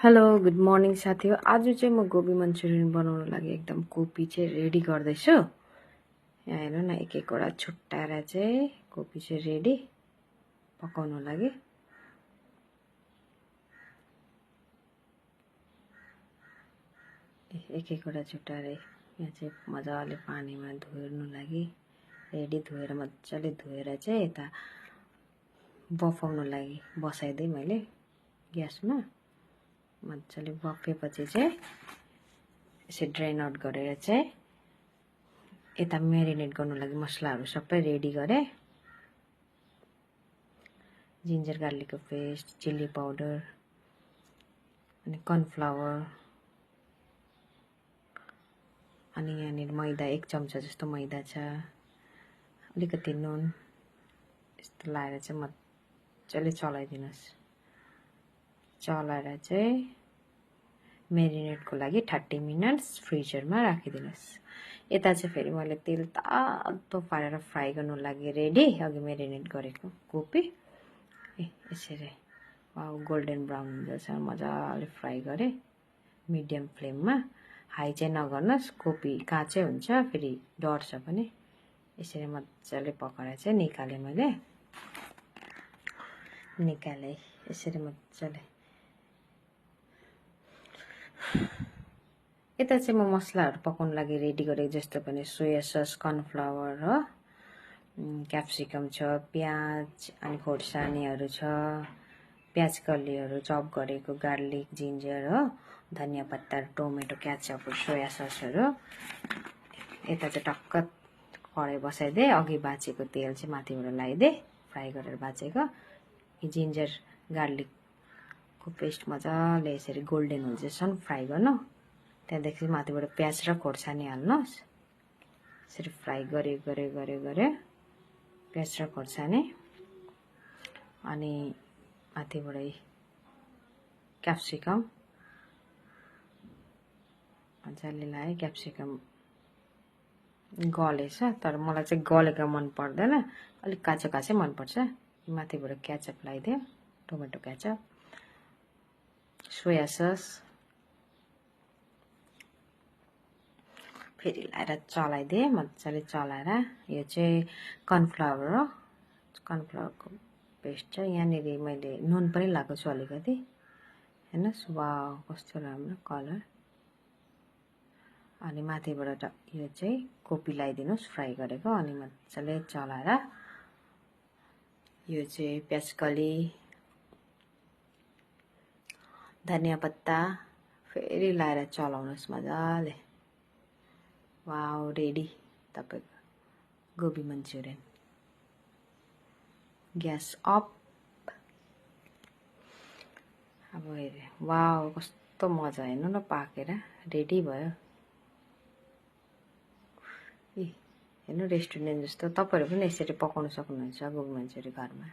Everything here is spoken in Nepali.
हेलो गुड मर्निङ साथीहरु। आज चाहिँ म गोबी मन्चुरियन बनाउन लागि एकदम कोपी चाहिँ रेडी गर्दैछु। यहाँ हेर्नु न, एक एकवटा छुट्टाएर चाहिँ कोपी चाहिँ रेडी पकाउन लागि। एक एकवटा छुट्टाएर यहाँ चाहिँ मजाले पानीमा धोइर्नु लागि रेडी, धोएर मजाले धोएर चाहिँ यता बफाउन लागि बसाइदिए मैले ग्यासमा। मजाले बफेपछि चाहिँ यसरी ड्राइन आउट गरेर चाहिँ यता म्यारिनेट गर्नु लागि मसलाहरू सबै रेडी गरे। जिन्जर गार्लिकको पेस्ट, चिल्ली पाउडर, अनि कर्नफ्लावर, अनि यहाँनिर मैदा 1 चम्चा जस्तो मैदा छ, अलिकति नुन, यस्तो लाएर चाहिँ मजाले चलाइदिनुस्। चलाएर चाहिँ म्यारिनेटको लागि 30 मिनट्स फ्रिजरमा राखिदिनुस्। यता चाहिँ फेरि मैले तेल तातो पारेर फ्राई गर्नु लागि रेडी अघि म्यारिनेट गरेको कोपी यसरी वाउ गोल्डन ब्राउन हुँदैछ मजाले फ्राई गरे मिडियम फ्लेममा। हाई चाहिँ नगर्नुस्, कोपी काँचै हुन्छ फेरि डढ्छ पनि। यसरी मजाले पकाएर चाहिँ निकाले मैले। निकाले यसरी मजाले। यता चाहिँ म मसलाहरू पकाउन लागि रेडी गरेको जस्तो पनि सोया सस, कर्नफ्लावर हो, क्याप्सिकम छ, प्याज अनि खोर्सानीहरू छ, प्याज कलीहरू चप गरेको, गार्लिक, जिन्जर हो, धनिया पत्ता, टोमेटो, केचप, सोया ससहरू। यता चाहिँ टक्क कराई बसाइदिए, अघि बाचेको तेल चाहिँ माथिबाट लगाइदिए, फ्राई गरेर बाचेको जिन्जर गार्लिकको पेस्ट मजाले यसरी गोल्डन हुँदैछन् फ्राई गर्नु। त्यहाँदेखि माथिबाट प्याज र खोर्सानी हाल्नुहोस्। यसरी फ्राई गरे प्याज र खोर्सानी, अनि माथिबाट क्याप्सिकम मजाले लाएँ। क्याप्सिकम गलेछ, तर मलाई चाहिँ गलेको मन पर्दैन, अलिक काँचो काँचै मनपर्छ। माथिबाट केचप लगाइदियो, टोमेटो केचप, सोया सस, फेरि लाएर चलाइदिएँ मजाले चलाएर। यो चाहिँ कर्नफ्लावर हो, कर्नफ्लावरको पेस्ट छ। यहाँनिर मैले नुन पनि लगाएको छु अलिकति, हेर्नुहोस् वाउ कस्तो राम्रो कलर। अनि माथिबाट यो चाहिँ कोपी लगाइदिनुहोस् फ्राई गरेको, अनि मजाले चलाएर यो चाहिँ प्याज कली, धनिया पत्ता फेरि लाएर चलाउनुहोस् मजाले। वाउ रेडी तपाईको गोबी मन्चुरियन। Gas of. अब हेरे वाउ कस्तो मजा, हेर्नु न पाकेर रेडी भयो। हेर्नु रेस्टुरेन्ट जस्तो। तपाईहरु पनि यसरी पकाउन सक्नुहुन्छ गोबी मन्चुरियन घरमा।